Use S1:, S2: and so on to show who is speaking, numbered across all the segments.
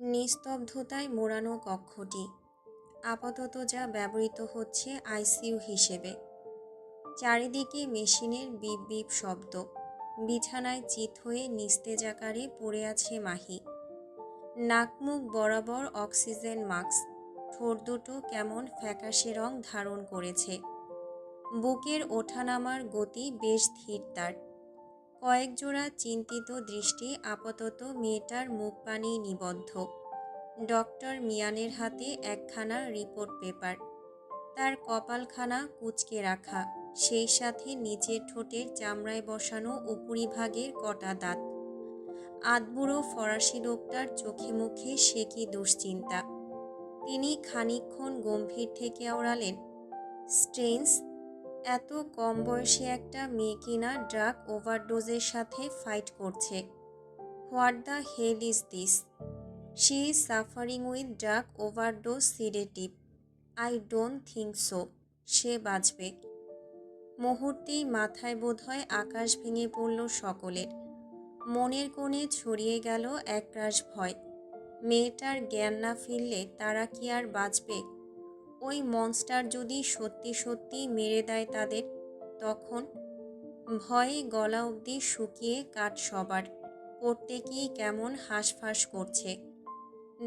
S1: নিস্তব্ধতায় মোড়ানো কক্ষটি আপাতত যা ব্যবহৃত হচ্ছে আইসিইউ হিসেবে। চারিদিকে মেশিনের বিপ বিপ শব্দ। বিছানায় চিত হয়ে নিস্তেজ আকারে পড়ে আছে মাহি। নাকমুখ বরাবর অক্সিজেন মাস্ক। ঠোঁট দুটো কেমন ফ্যাকাশে রং ধারণ করেছে। বুকের ওঠানামার গতি বেশ ধীর তার। কয়েক জোড়া চিন্তিত দৃষ্টি আপাতত মেয়েটার মুখ পানেই নিবদ্ধ। ডক্টর মিয়ানের হাতে একখানা রিপোর্ট পেপার। তার কপালখানা কুঁচকে রাখা, সেই সাথে নিচের ঠোঁটের চামড়ায় বসানো উপরিভাগের কটা দাঁত। আধবুড়ো ফরাসি লোকটার চোখে মুখে সে কি দুশ্চিন্তা। তিনি খানিকক্ষণ গম্ভীর থেকে আওড়ালেন, স্ট্রেঞ্জ, এত কম বয়সী একটা মেয়ে কিনা ড্রাগ ওভারডোজের সাথে ফাইট করছে। What the hell is this? She is suffering with drug overdose sedative. I don't think so সে বাঁচবে। মুহূর্তেই মাথায় বোধহয় আকাশ ভেঙে পড়ল সকলের। মনের কোণে ছড়িয়ে গেল একরাশ ভয়। মেয়েটার জ্ঞান না ফিরলে তারা কি আর বাঁচবে? ওই মনস্টার যদি সত্যি সত্যি মেরে দেয় তাদের, তখন? ভয়ে গলা অবধি শুকিয়ে কাঠ সবার। প্রত্যেকেই কেমন হাঁসফাঁস করছে।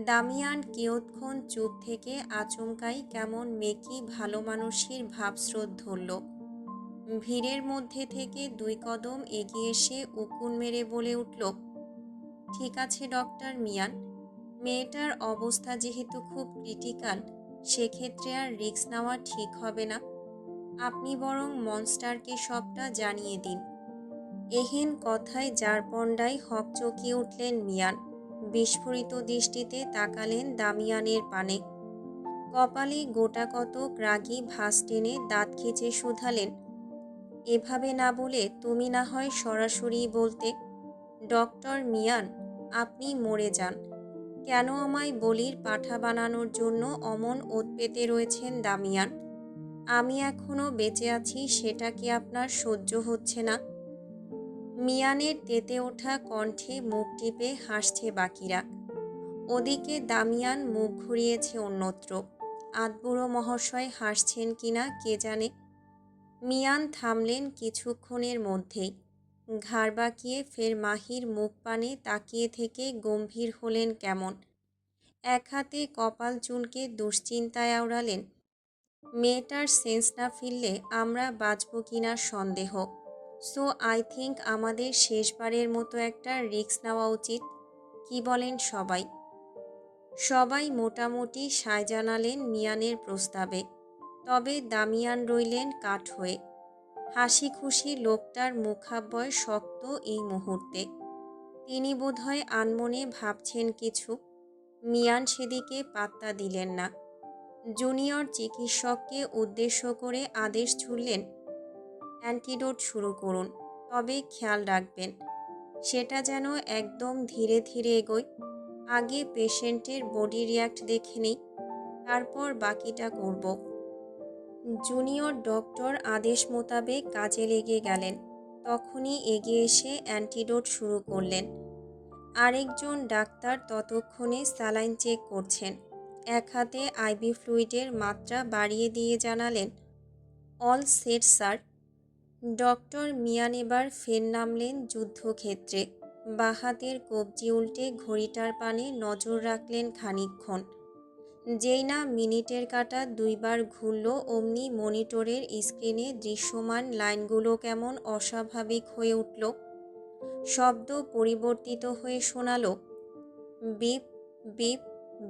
S1: দামিয়ান কিয়ৎক্ষণ চুপ থেকে আচমকাই কেমন মেকি ভালো মানুষের ভাবস্রোত ধরল। ভিড়ের মধ্যে থেকে 2 কদম এগিয়ে এসে উকুন মেরে বলে উঠল, ঠিক আছে ডক্টর মিয়ান, মেয়েটার অবস্থা যেহেতু খুব ক্রিটিক্যাল, সেক্ষেত্রে আর রিস্ক নেওয়া ঠিক হবে না। আপনি বরং মনস্টারকে সবটা জানিয়ে দিন। এহেন কথায় জারপন্ডায় হকচকিয়ে উঠলেন মিয়ান। বিস্ফোরিত দৃষ্টিতে তাকালেন দামিয়ানের পানে। কপালে গোটা কতক রাগী ভাঁজ টেনে দাঁত খিচে শুধালেন, এভাবে না বলে তুমি না হয় সরাসরি বলতে। ডক্টর মিয়ান, আপনি মরে যান। কেন আমায় বলির পাঁঠা বানানোর জন্য অমন ওত পেতে রয়েছেন দামিয়ান? আমি এখনো বেঁচে আছি সেটা কি আপনার সহ্য হচ্ছে না? মিয়ানের তেতে ওঠা কণ্ঠে মুখ টিপে হাসছে বাকিরা। ওদিকে দামিয়ান মুখ ঘুরিয়েছে অন্যত্র। আধবুড়ো মহাশয় হাসছেন কিনা কে জানে। মিয়ান থামলেন কিছুক্ষণের মধ্যেই। ঘাড় বাঁকিয়ে ফের মাহির মুখ পানে তাকিয়ে থেকে গম্ভীর হলেন কেমন। এক হাতে কপাল চুলকে দুশ্চিন্তায় আওড়ালেন, মেয়েটার সেন্স না ফিরলে আমরা বাঁচব কিনা সন্দেহ। সো আই থিঙ্ক আমাদের শেষবারের মতো একটা রিস্ক নেওয়া উচিত। কি বলেন সবাই? সবাই মোটামুটি সায় জানালেন মিয়ানের প্রস্তাবে। তবে দামিয়ান রইলেন কাঠ হয়ে। হাসি খুশি লোকটার মুখাবয় শক্ত এই মুহূর্তে। তিনি বোধহয় আনমনে ভাবছেন কিছু। মিয়ান সেদিকে পাত্তা দিলেন না। জুনিয়র চিকিৎসককে উদ্দেশ্য করে আদেশ ছুড়লেন, অ্যান্টিডোট শুরু করুন, তবে খেয়াল রাখবেন সেটা যেন একদম ধীরে ধীরে এগোয়। আগে পেশেন্টের বডি রিয়াক্ট দেখে নিই, তারপর বাকিটা করব। জুনিয়র ডক্টর আদেশ মোতাবেক কাজে লেগে গেলেন। তখনই এগিয়ে এসে অ্যান্টিডোট শুরু করলেন। আরেকজন ডাক্তার ততক্ষণে স্যালাইন চেক করছেন। এক হাতে আইভি ফ্লুইডের মাত্রা বাড়িয়ে দিয়ে জানালেন, all set sir. Doctor Mian এবার ফের নামলেন যুদ্ধক্ষেত্রে। বাঁ হাতের কবজি উল্টে ঘড়িটার পানে নজর রাখলেন খানিকক্ষণ। যেই না মিনিটের কাঁটা 2 বার ঘুরল, অমনি মনিটরের স্ক্রিনে দৃশ্যমান লাইনগুলো কেমন অস্বাভাবিক হয়ে উঠল। শব্দ পরিবর্তিত হয়ে শোনালো, বিপ বিপ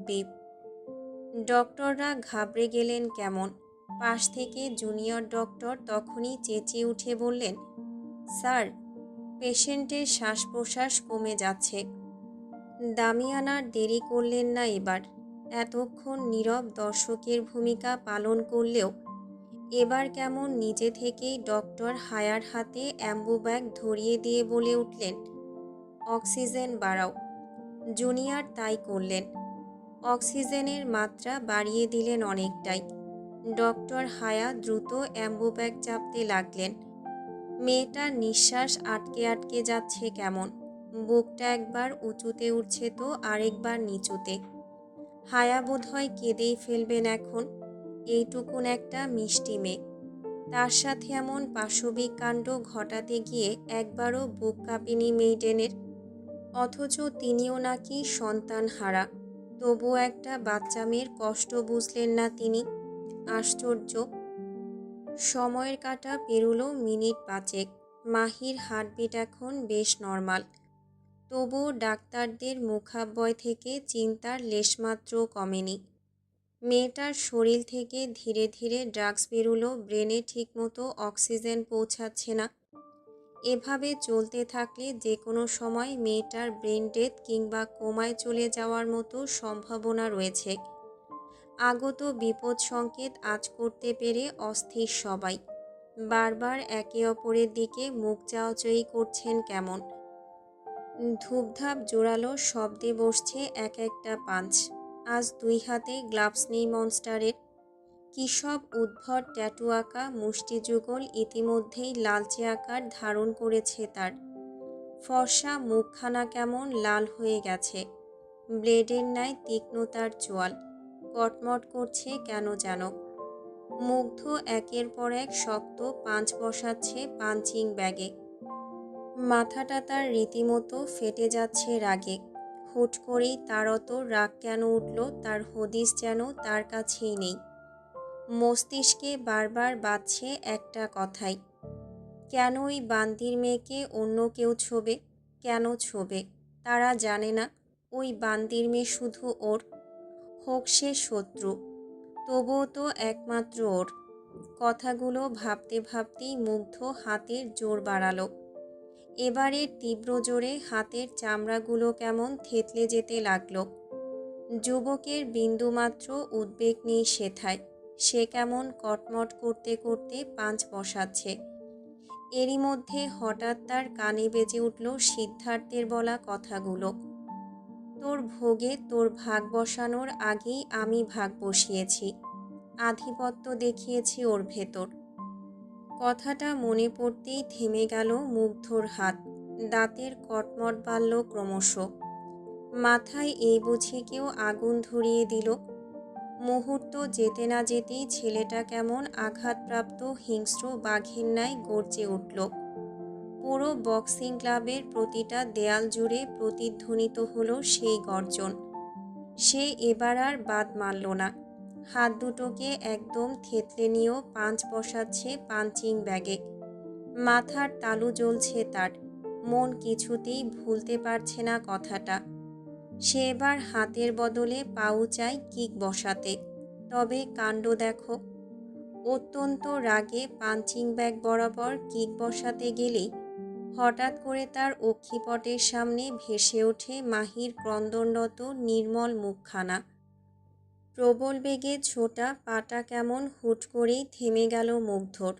S1: বিপ। ডক্টররা ঘাবড়ে গেলেন কেমন। পাশ থেকে জুনিয়র ডক্টর তখনই চেঁচিয়ে উঠে বললেন, স্যার, পেশেন্টের শ্বাস প্রশ্বাস কমে যাচ্ছে। দামিয়ান আর দেরি করলেন না এবার। এতক্ষণ নীরব দর্শকের ভূমিকা পালন করলেও এবার কেমন নিজে থেকেই ডক্টর হায়ার হাতে অ্যাম্বু ব্যাগ ধরিয়ে দিয়ে বলে উঠলেন, অক্সিজেন বাড়াও। জুনিয়র তাই করলেন। অক্সিজেনের মাত্রা বাড়িয়ে দিলেন অনেকটাই। ডক্টর হায়া দ্রুত অ্যাম্বু ব্যাগ চাপতে লাগলেন। মেয়েটার নিঃশ্বাস আটকে আটকে যাচ্ছে কেমন। বুকটা একবার উঁচুতে উঠছে তো আরেকবার নিচুতে। হায়া বোধহয় কেঁদেই ফেলবেন এখন। এইটুকুন একটা মিষ্টি মেয়ে, তার সাথে এমন পাশবিক কাণ্ড ঘটাতে গিয়ে একবারও বুক কাঁপেনি মেইডেনের। অথচ তিনিও নাকি সন্তানহারা, তবুও একটা বাচ্চা মেয়ের কষ্ট বুঝলেন না তিনি। আশ্চর্য। সময়ের কাঁটা পেরুলো মিনিট 5। মাহির হার্টবিট এখন বেশ নর্মাল। তবুও ডাক্তারদের মুখাব্যয় থেকে চিন্তার লেশমাত্রও কমেনি। মেয়েটার শরীর থেকে ধীরে ধীরে ড্রাগস বেরুলো, ব্রেনে ঠিকমতো অক্সিজেন পৌঁছাচ্ছে না। এভাবে চলতে থাকলে যে কোনো সময় মেয়েটার ব্রেন ডেথ কিংবা কোমায় চলে যাওয়ার মতো সম্ভাবনা রয়েছে। আগত বিপদ সংকেত আঁচ করতে পেরে অস্থির সবাই। বারবার একে অপরের দিকে মুখ চাওয়াচাই করছেন কেমন। ধূপধাপ জোরালো শব্দে বসছে এক একটা পাঞ্চ। আজ 2 হাতে গ্লাভস নেই মনস্টারের। কী সব উদ্ভট ট্যাটু আঁকা মুষ্টিযুগল ইতিমধ্যেই লালচে আকার ধারণ করেছে তার। ফর্সা মুখখানা কেমন লাল হয়ে গেছে। ব্লেডের ন্যায় তীক্ষ্ণতার চোয়াল। কটমট করছে কেন যেন। মুগ্ধ একের পর এক শক্ত পাঞ্চ বসাচ্ছে পাঞ্চিং ব্যাগে। মাথাটা তার রীতিমতো ফেটে যাচ্ছে রাগে। হুট করেই তার অত রাগ কেন উঠল তার হদিস যেন তার কাছেই নেই। মস্তিষ্কে বারবার বাজছে একটা কথাই, কেন ওই বান্দির মেয়েকে অন্য কেউ ছোবে? কেন ছোবে? তারা জানে না ওই বান্দির মেয়ে শুধু ওর। হোক সে শত্রু, তবুও তো একমাত্র ওর। কথাগুলো ভাবতে ভাবতেই মুগ্ধ হাতের জোর বাড়ালো। এবারের তীব্র জোরে হাতের চামড়াগুলো কেমন থেতলে যেতে লাগলো। যুবকের বিন্দুমাত্র উদ্বেগ নেই সেথায়। সে কেমন কটমট করতে করতে পাঞ্চ বসাচ্ছে। এরই মধ্যে হঠাৎ তার কানে বেজে উঠল সিদ্ধার্থের বলা কথাগুলো। তোর ভোগে তোর ভাগ বসানোর আগেই আমি ভাগ বসিয়েছি, আধিপত্য দেখিয়েছি ওর ভেতর। কথাটা মনে পড়তেই থেমে গেল মুগ্ধর হাত। দাঁতের কটমট বাড়ল ক্রমশ। মাথায় এই বুঝি কেউ আগুন ধরিয়ে দিল। মুহূর্ত যেতে না যেতেই ছেলেটা কেমন আঘাতপ্রাপ্ত হিংস্র বাঘের ন্যায় গর্জে উঠল। পুরো বক্সিং ক্লাবের প্রতিটা দেয়াল জুড়ে প্রতিধ্বনিত হলো সেই গর্জন। সে এবার আর বাদ মানল না। হাত দুটোকে একদম থেতলে নিয়েও পাঞ্চ বসাচ্ছে পাঞ্চিং ব্যাগে। মাথার তালু জ্বলছে তার। মন কিছুতেই ভুলতে পারছে না কথাটা। সে এবার হাতের বদলে পাউ চায় কিক বসাতে। তবে কাণ্ড দেখো। অত্যন্ত রাগে পাঞ্চিং ব্যাগ বরাবর কিক বসাতে গেলেই হঠাৎ করে তার অক্ষিপটের সামনে ভেসে ওঠে মাহির ক্রন্দনরত নির্মল মুখখানা। প্রবল বেগে ছোটা পাটা কেমন হুট করেই থেমে গেল মুগ্ধর।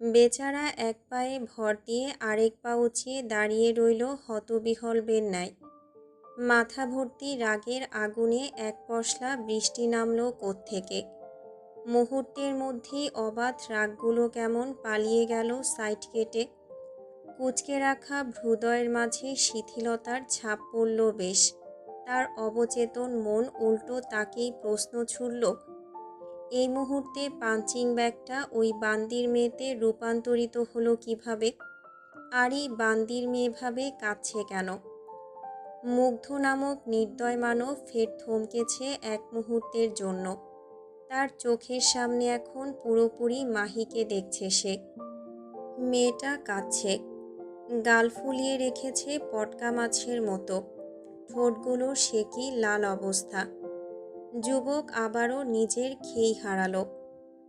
S1: বেচারা এক পায়ে ভর দিয়ে আরেক পা উঁচিয়ে দাঁড়িয়ে রইল হতবিহ্বলের ন্যায়। মাথা ভর্তি রাগের আগুনে এক পশলা বৃষ্টি নামল কোত্থেকে। মুহূর্তের মধ্যেই অবাধ রাগগুলো কেমন পালিয়ে গেল সাইড কেটে। কুঁচকে রাখা হৃদয়ের মাঝে শিথিলতার ছাপ পড়ল বেশ। তার অবচেতন মন উল্টো তাকেই প্রশ্ন ছুড়ল, এই মুহূর্তে পাঞ্চিং ব্যাগটা ওই বান্দির মেয়েতে রূপান্তরিত হলো কিভাবে? আর এই বান্দির মেয়ে ভাবে কাঁদছে কেন? মুগ্ধ নামক নির্দয় মানব ফের থমকেছে এক মুহূর্তের জন্য। তার চোখের সামনে এখন পুরোপুরি মাহিকে দেখছে সে। মেয়েটা কাঁদছে, গাল ফুলিয়ে রেখেছে পটকা মাছের মতো। ঠোঁটগুলো সে কি লাল অবস্থা। যুবক আবারও নিজের খেই হারালো।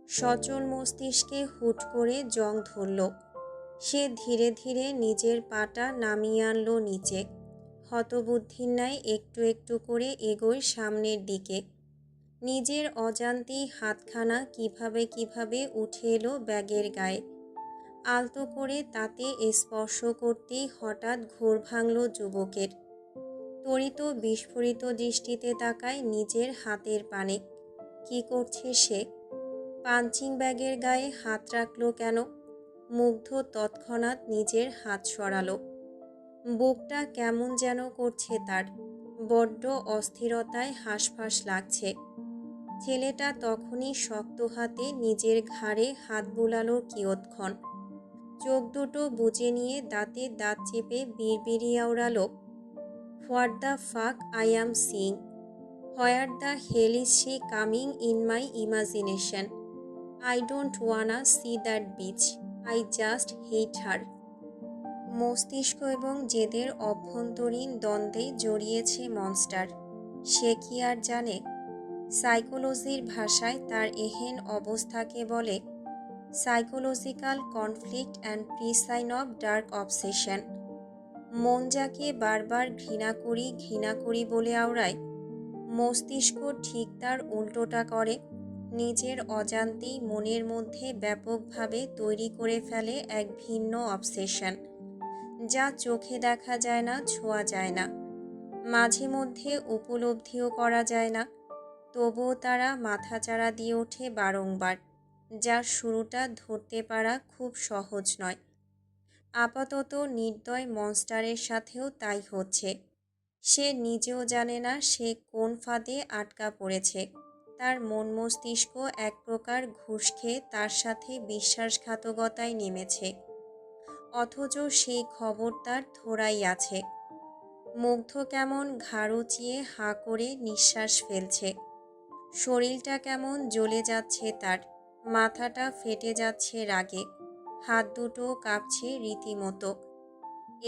S1: সচল মস্তিষ্কে হুট করে জং ধরল। সে ধীরে ধীরে নিজের পাটা নামিয়ে আনল নিচে। হতবুদ্ধির ন্যায় একটু একটু করে এগোয় সামনের দিকে। নিজের অজান্তেই হাতখানা কিভাবে কিভাবে উঠে এলো ব্যাগের গায়ে। আলতো করে তাতে স্পর্শ করতেই হঠাৎ ঘোর ভাঙল যুবকের। তড়িত বিস্ফোরিত দৃষ্টিতে তাকায় নিজের হাতের পানে। কি করছে সে? পাঞ্চিং ব্যাগের গায়ে হাত রাখল কেন? মুগ্ধ তৎক্ষণাৎ নিজের হাত সরালো। বুকটা কেমন যেন করছে তার, বড্ড অস্থিরতায় হাঁসফাঁস লাগছে। ছেলেটা তখনই শক্ত হাতে নিজের ঘাড়ে হাত বুলালো কিয়ৎক্ষণ। চোখ দুটো বুজে নিয়ে দাঁতে দাঁত চেপে বিড়বিড়িয়ে আওড়ালো, what the fuck I am seeing, where the hell is she coming in my imagination, I don't wanna see that bitch, I just hate her. মস্তিষ্ক এবং জেদের অভ্যন্তরীণ দ্বন্দ্বে জড়িয়েছে মনস্টার। সে কি আর জানে? সাইকোলজির ভাষায় তার এহেন অবস্থাকে বলে psychological conflict and prison of dark obsession. মন যাকে বারবার ঘৃণা করি বলে আওড়ায়, মস্তিষ্ক ঠিক তার উল্টোটা করে। নিজের অজান্তেই মনের মধ্যে ব্যাপকভাবে তৈরি করে ফেলে এক ভিন্ন অবসেশন, যা চোখে দেখা যায় না, ছোঁয়া যায় না, মাঝে মধ্যে উপলব্ধিও করা যায় না। তবুও তারা মাথাচাড়া দিয়ে ওঠে বারংবার, যার শুরুটা ধরতে পারা খুব সহজ নয়। আপাতত নির্দয় মনস্টারের সাথেও তাই হচ্ছে। সে নিজেও জানে না সে কোন ফাঁদে আটকা পড়েছে। তার মন মস্তিষ্ক এক প্রকার ঘুষ খেয়ে তার সাথে বিশ্বাসঘাতকতায় নেমেছে, অথচ সেই খবর তার ধরাই আছে। মুগ্ধ কেমন ঘাড় উঁচিয়ে হাঁ করে নিঃশ্বাস ফেলছে। শরীরটা কেমন জ্বলে যাচ্ছে তার, মাথাটা ফেটে যাচ্ছে রাগে, হাত দুটো কাঁপছে রীতিমতো।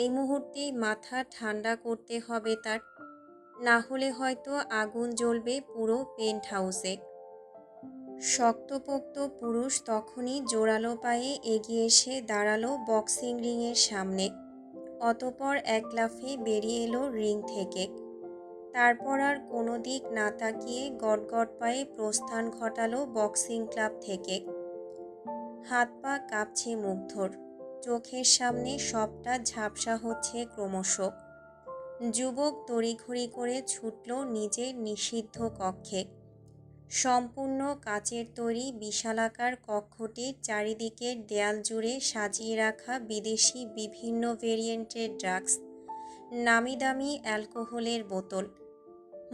S1: এই মুহূর্তেই মাথা ঠান্ডা করতে হবে তার, না হলে হয়তো আগুন জ্বলবে পুরো পেন্ট হাউসে। শক্তপোক্ত পুরুষ তখনই জোরালো পায়ে এগিয়ে এসে দাঁড়ালো বক্সিং রিংয়ের সামনে। অতপর এক লাফে বেরিয়ে এলো রিং থেকে। তারপর আর কোনো দিক না তাকিয়ে গটগট পায়ে প্রস্থান ঘটালো বক্সিং ক্লাব থেকে। হাত পা কাঁপছে মুগ্ধর, চোখের সামনে সবটা ঝাপসা হচ্ছে ক্রমশ। যুবক তড়িঘড়ি করে ছুটল নিজের নিষিদ্ধ কক্ষে। সম্পূর্ণ কাচের তৈরি বিশালাকার কক্ষটির চারিদিকের দেয়াল জুড়ে সাজিয়ে রাখা বিদেশি বিভিন্ন ভেরিয়েন্টের ড্রাগস, নামি দামি অ্যালকোহলের বোতল।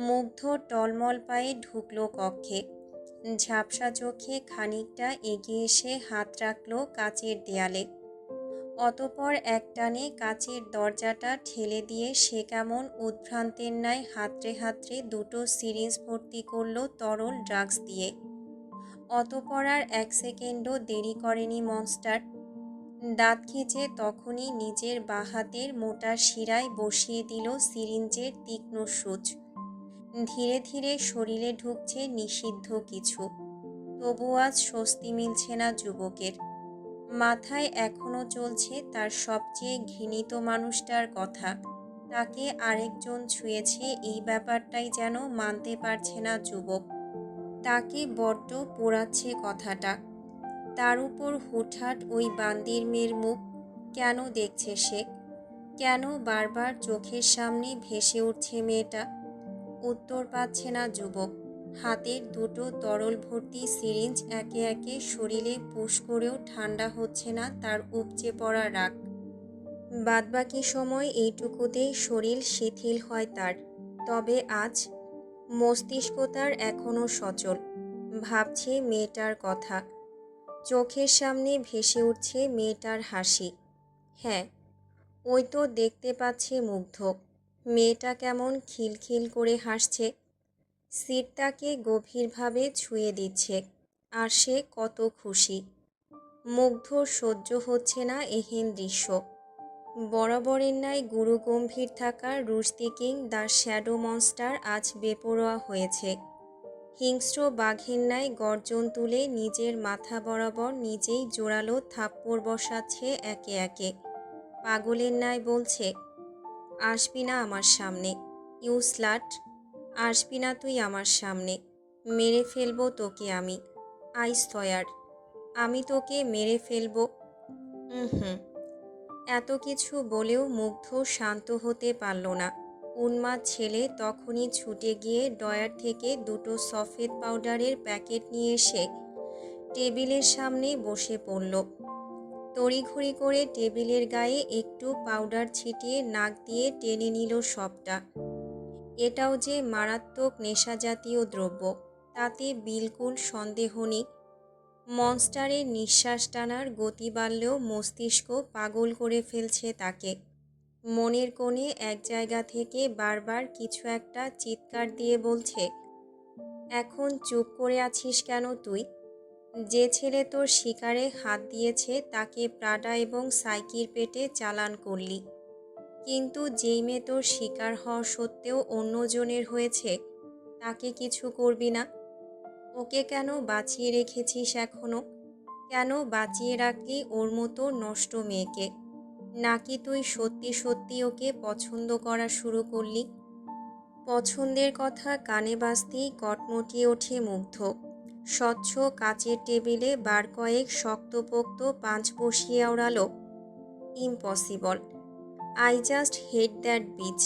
S1: মুগ্ধ টলমল পায়ে ঢুকল কক্ষে। ঝাপসা চোখে খানিকটা এগিয়ে এসে হাত রাখল কাচের দেয়ালে। অতপর একটানে কাচের দরজাটা ঠেলে দিয়ে সে কেমন উদ্ভ্রান্তের ন্যায় হাতড়ে হাতড়ে দুটো সিরিঞ্জ ভর্তি করল তরল ড্রাগস দিয়ে। অতপর আর এক সেকেন্ডও দেরি করেনি মনস্টার। দাঁত খিঁচে তখনই নিজের বাঁ হাতের মোটা শিরায় বসিয়ে দিল সিরিঞ্জের তীক্ষ্ণ সূচ। ধীরে ধীরে শরীরে ঢুকছে নিষিদ্ধ কিছু। তবু আজ স্বস্তি মিলছে না যুবকের। মাথায় এখনও চলছে তার সবচেয়ে ঘৃণিত মানুষটার কথা। তাকে আরেকজন ছুঁয়েছে এই ব্যাপারটাই যেন মানতে পারছে না যুবক। তাকে বড্ড পোড়াচ্ছে কথাটা। তার উপর হুটহাট ওই বান্দির মেয়ের মুখ কেন দেখছে সে? কেন বারবার চোখের সামনে ভেসে উঠছে মেয়েটা? উত্তর পাচ্ছে না যুবক। হাতের দুটো তরল ভর্তি সিরিঞ্জ একে একে শরীরে পুশ করেও ঠান্ডা হচ্ছে না তার উপচে পড়া রাগ। বাদবাকি সময় এইটুকুতেই শরীর শিথিল হয় তার। তবে আজ মস্তিষ্ক তার এখনও সচল, ভাবছে মেয়েটার কথা। চোখের সামনে ভেসে উঠছে মেয়েটার হাসি। হ্যাঁ, ওই তো দেখতে পাচ্ছে মুগ্ধ। মেয়েটা কেমন খিলখিল করে হাসছে। সিট তাকে গভীরভাবে ছুঁয়ে দিচ্ছে, আর সে কত খুশি। মুগ্ধ সহ্য হচ্ছে না এহেন দৃশ্য। বরাবরের ন্যায় গুরুগম্ভীর থাকা Rushdie king the shadow monster আজ বেপরোয়া হয়েছে। হিংস্র বাঘের ন্যায় গর্জন তুলে নিজের মাথা বরাবর নিজেই জোরালো থাপ্পড় বসাচ্ছে একে একে। পাগলের ন্যায় বলছে, আসবি না আমার সামনে, ইউ স্লাট। আসবি না তুই আমার সামনে, মেরে ফেলবো তোকে আমি। আই সয়ার, আমি তোকে মেরে ফেলবো। হুম। এত কিছু বলেও মুগ্ধ শান্ত হতে পারল না। উন্মাদ ছেলে তখনই ছুটে গিয়ে ড্রয়ার থেকে দুটো সফেদ পাউডারের প্যাকেট নিয়ে এসে টেবিলের সামনে বসে পড়ল। তড়িঘড়ি করে টেবিলের গায়ে একটু পাউডার ছিটিয়ে নাক দিয়ে টেনে নিল সবটা। এটাও যে মারাত্মক নেশাজাতীয় দ্রব্য, তাতে বিলকুল সন্দেহ নেই। মনস্টারের নিঃশ্বাস টানার গতি বাড়লেও মস্তিষ্ক পাগল করে ফেলছে তাকে। মনের কোণে এক জায়গা থেকে বারবার কিছু একটা চিৎকার দিয়ে বলছে, এখন চুপ করে আছিস কেন তুই? যে ছেলে তোর শিকারে হাত দিয়েছে তাকে প্রাডা এবং সাইকির পেটে চালান করলি, কিন্তু যেই মেয়ে তোর শিকার হওয়া সত্ত্বেও অন্যজনের হয়েছে তাকে কিছু করবি না? ওকে কেন বাঁচিয়ে রেখেছিস এখনো? কেন বাঁচিয়ে রাখলি ওর মতো নষ্ট মেয়েকে? নাকি তুই সত্যি সত্যি ওকে পছন্দ করা শুরু করলি? পছন্দের কথা কানে বাজতেই কটমটিয়ে ওঠে মুগ্ধ। স্বচ্ছ কাচের টেবিলে বার কয়েক শক্তপোক্ত পাঁচ বসিয়ে ওড়ালো। Impossible. I just hate that bitch.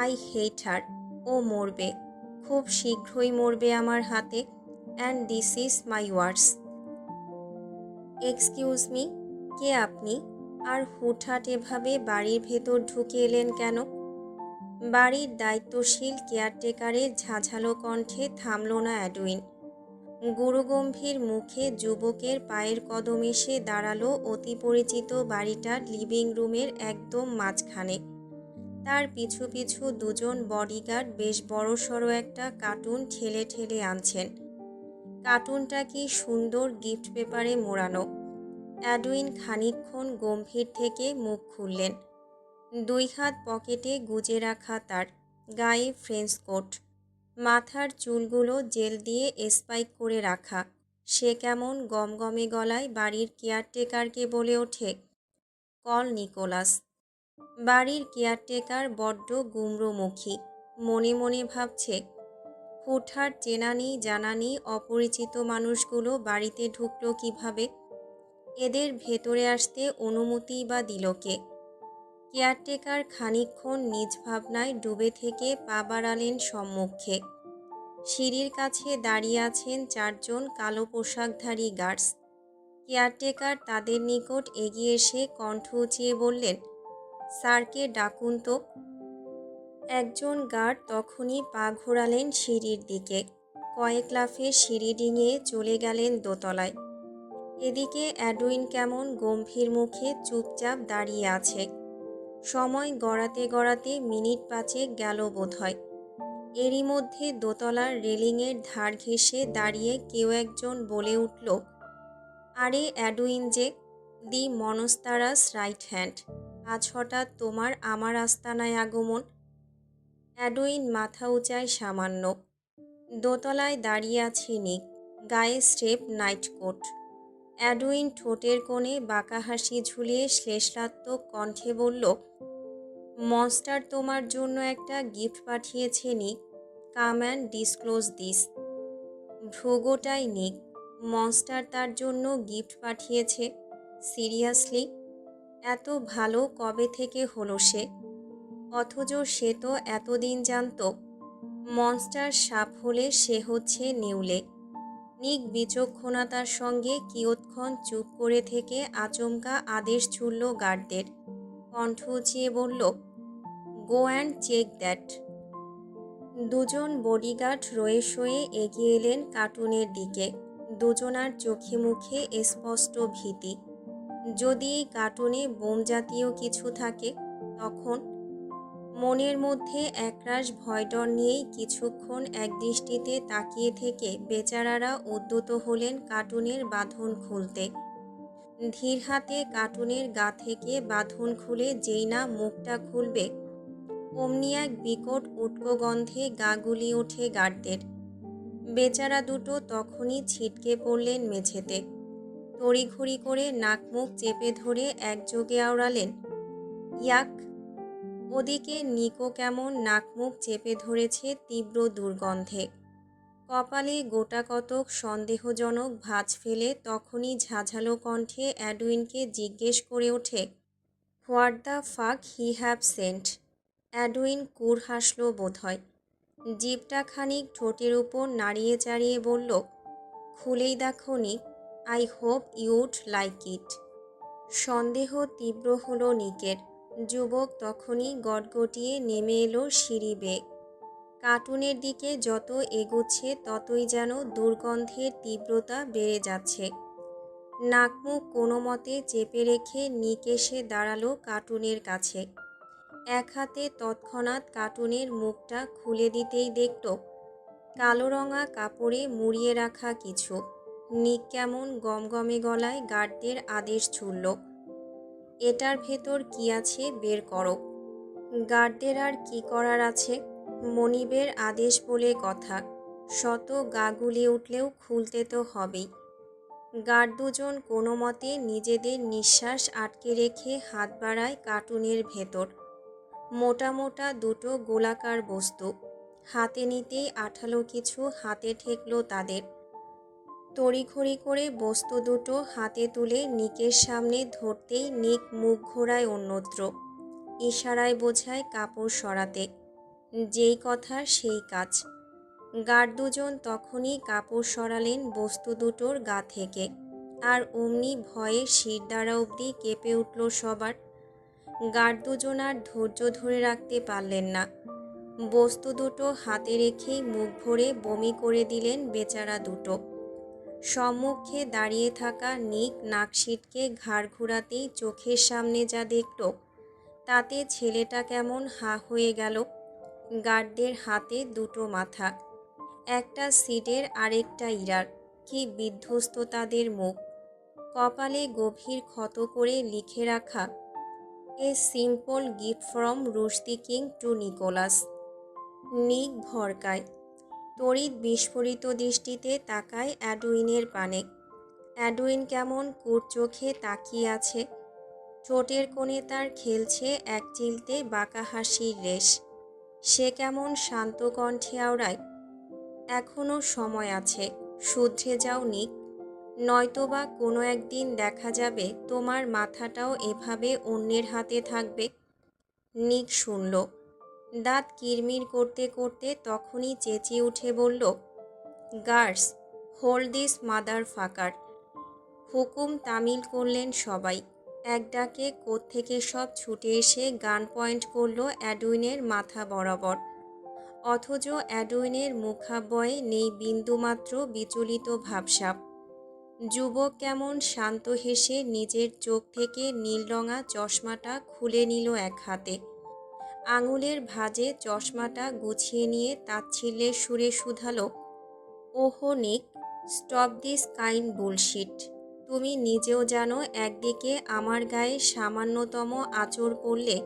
S1: I hate her. ও মরবে, খুব শীঘ্রই মরবে আমার হাতে। And this is my words. Excuse me, কে আপনি? আর হুটহাট এভাবে বাড়ির ভেতর ঢুকে এলেন কেন? বাড়ির দায়িত্বশীল কেয়ারটেকারের ঝাঝালো কণ্ঠে থামল না অ্যাডউইন। গুরুগম্ভীর মুখে যুবকের পায়ের কদম এসে দাঁড়ালো অতি পরিচিত বাড়িটার লিভিং রুমের একদম মাঝখানে। তার পিছু পিছু দুজন বডিগার্ড বেশ বড়সড় একটা কার্টুন ঠেলে ঠেলে আনছেন। কার্টুনটা কি সুন্দর গিফট পেপারে মোড়ানো। অ্যাডউইন খানিকক্ষণ গম্ভীর থেকে মুখ খুললেন। দুই হাত পকেটে গুজে রাখা তার, গায়ে ফ্রেঞ্চ কোট, মাথার চুলগুলো জেল দিয়ে স্পাইক করে রাখা। সে কেমন গমগমে গলায় বাড়ির কেয়ারটেকারকে বলে ওঠে, কল নিকোলাস। বাড়ির কেয়ারটেকার বড্ড গুমরোমুখী। মনে মনে ভাবছে, হুটহাট চেনানি জানানি অপরিচিত মানুষগুলো বাড়িতে ঢুকলো কিভাবে? এদের ভেতরে আসতে অনুমতি বা দিল কে? কেয়ারটেকার খানিকক্ষণ নিজ ভাবনায় ডুবে থেকে পা বাড়ালেন সম্মুখে। সিঁড়ির কাছে দাঁড়িয়ে আছেন চারজন কালো পোশাকধারী গার্ডস। কেয়ারটেকার তাদের নিকট এগিয়ে এসে কণ্ঠ উঁচিয়ে বললেন, স্যারকে ডাকুন তো। একজন গার্ড তখনই পা ঘোরালেন সিঁড়ির দিকে। কয়েক লাফে সিঁড়ি ডিঙিয়ে চলে গেলেন দোতলায়। এদিকে অ্যাডউইন কেমন গম্ভীর মুখে চুপচাপ দাঁড়িয়ে আছে। সময় গড়াতে গড়াতে মিনিট পাঁচেক গেল বোধহয়। এরই মধ্যে দোতলার রেলিংয়ের ধার ঘেঁষে দাঁড়িয়ে কেউ একজন বলে উঠল, আরে অ্যাডউইন যে, দি মনস্তারাস রাইট হ্যান্ড। আজ হঠাৎ তোমার আমার আস্তানায় আগমন। অ্যাডউইন মাথা উঁচায় সামান্য। দোতলায় দাঁড়িয়ে আছে নিক, গায়ে স্রেফ নাইট কোট। অ্যাডউইন ঠোঁটের কোণে বাঁকা হাসি ঝুলিয়ে শ্লেষাত্মক কণ্ঠে বলল, মনস্টার তোমার জন্য একটা গিফট পাঠিয়েছে নিক। কাম অ্যান্ড ডিসক্লোজ দিস। ভ্রুগোটাই নিক, মনস্টার তার জন্য গিফট পাঠিয়েছে? সিরিয়াসলি? এত ভালো কবে থেকে হলো সে? অথচ সে তো এতদিন জানত মনস্টার সাপ হলে সে হচ্ছে নেউলে। নিক বিচক্ষণতার সঙ্গে কিয়ৎক্ষণ চুপ করে থেকে আচমকা আদেশ ছুড়ল গার্ডদের। কণ্ঠ উঁচিয়ে বলল, গো অ্যান্ড চেক দ্যাট। দুজন বডিগার্ড রয়ে শয়ে এগিয়ে এলেন কার্টুনের দিকে। দুজনার চোখে মুখে স্পষ্ট ভীতি। যদি এই কার্টুনে বোম জাতীয় কিছু থাকে তখন? মনের মধ্যে একরাশ ভয়ডর নিয়েই কিছুক্ষণ একদৃষ্টিতে তাকিয়ে থেকে বেচারারা উদ্যত হলেন কার্টুনের বাঁধন খুলতে। ধীর হাতে কার্টুনের গা থেকে বাঁধন খুলে যেই না মুখটা খুলবে, অমনি এক বিকট উটকো গন্ধে গা গুলিয়ে ওঠে গার্ডদের। বেচারা দুটো তখনই ছিটকে পড়লেন মেঝেতে। তড়িঘড়ি করে নাক মুখ চেপে ধরে একযোগে আওড়ালেন, ইয়াক! ওদিকে নিকো কেমন নাক মুখ চেপে ধরেছে তীব্র দুর্গন্ধে। কপালে গোটা কতক সন্দেহজনক ভাঁজ ফেলে তখনই ঝাঝালো কণ্ঠে অ্যাডউইনকে জিজ্ঞেস করে ওঠে, what the fuck he have sent. Edwin কুর হাসল বোধহয়। জিভটা খানিক ঠোঁটের উপর নাড়িয়ে চাড়িয়ে বলল, খুলেই দেখো নি। I hope ইউড like it. সন্দেহ তীব্র হলো নিকের। যুবক তখনই গটগটিয়ে নেমে এলো সিঁড়ি বেয়ে। কার্টুনের দিকে যত এগুচ্ছে ততই যেন দুর্গন্ধের তীব্রতা বেড়ে যাচ্ছে। নাকমুখ কোনো মতে চেপে রেখে নিক এসে দাঁড়ালো কার্টুনের কাছে। এক হাতে তৎক্ষণাৎ কার্টুনের মুখটা খুলে দিতেই দেখল কালো রঙা কাপড়ে মুড়িয়ে রাখা কিছু। নিক কেমন গমগমে গলায় গার্ডদের আদেশ ছুড়ল, এটার ভেতর কি আছে বের করো। গার্ডদের আর কি করার আছে, মনিবের আদেশ বলে কথা, শত গা গুলিয়ে উঠলেও খুলতে তো হবেই। গার্ড দুজন কোনো মতে নিজেদের নিঃশ্বাস আটকে রেখে হাত বাড়ায় কার্টুনের ভেতর। মোটা মোটা দুটো গোলাকার বস্তু হাতে নিতেই আঠালো কিছু হাতে ঠেকল তাদের। তড়িঘড়ি করে বস্তু দুটো হাতে তুলে নিকের সামনে ধরতেই নিক মুখ ঘোরায় অন্যত্র। ইশারায় বোঝায় কাপড় সরাতে। যেই কথা সেই কাজ। গার্ড দুজন তখনই কাপড় সরালেন বস্তু দুটোর গা থেকে। আর অমনি ভয়ে শিরদাঁড়া অবধি কেঁপে উঠল সবার। গার্ড দুজন আর ধৈর্য ধরে রাখতে পারলেন না। বস্তু দুটো হাতে রেখেই মুখ ভরে বমি করে দিলেন বেচারা দুটো। সম্মুখে দাঁড়িয়ে থাকা নিক নাক সিটকে ঘাড় ঘুরাতেই চোখের সামনে যা দেখল তাতে ছেলেটা কেমন হা হয়ে গেল। গার্ডদের হাতে দুটো মাথা, একটা সিডের আরেকটা ইরার। কি বিধ্বস্ত তাদের মুখ। কপালে গভীর ক্ষত করে লিখে রাখা, a simple gift from Rushdie king to Nicholas. নিক ভরকায়। তড়িৎ বিস্ফোরিত দৃষ্টিতে তাকায় অ্যাডউইনের পানে। অ্যাডউইন কেমন কুট চোখে তাকিয়ে আছে। ঠোঁটের কোণে তার খেলছে এক চিলতে বাঁকা হাসির রেশ। সে কেমন শান্ত কণ্ঠে আওড়ায়, এখনো সময় আছে, শুধরে যাও নিক, নয়তোবা কোনো একদিন দেখা যাবে তোমার মাথাটাও এভাবে অন্যের হাতে থাকবে। নিক শুনল, দাঁত কিরমির করতে করতে তখনই চেঁচিয়ে উঠে বলল, গার্ডস, হোল্ড দিস মাদার ফাকার। হুকুম তামিল করলেন সবাই। এক ডাকে কোত্থেকে সব ছুটে এসে গান পয়েন্ট করল অ্যাডউইনের মাথা বরাবর। অথচ অ্যাডউইনের মুখাবয়য়ে নেই বিন্দুমাত্র বিচলিত ভাবসাব। যুবক কেমন শান্ত হেসে নিজের চোখ থেকে নীলরঙা চশমাটা খুলে নিল এক হাতে। আঙুলের ভাঁজে চশমাটা গুছিয়ে নিয়ে তাচ্ছিল্যের সুরে শুধালো, ওহো নিক, স্টপ দিস কাইন্ড বুলশিট। তুমি নিজেও জানো একদিকে আমার গায়ে সামান্যতম আঁচড় পড়লে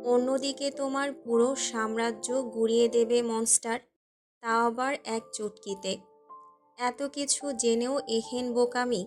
S1: অন্যদিকে তোমার পুরো সাম্রাজ্য গুড়িয়ে দেবে মনস্টার, তাও আবার এক চুটকিতে। এত কিছু জেনেও এহেন বোকামি।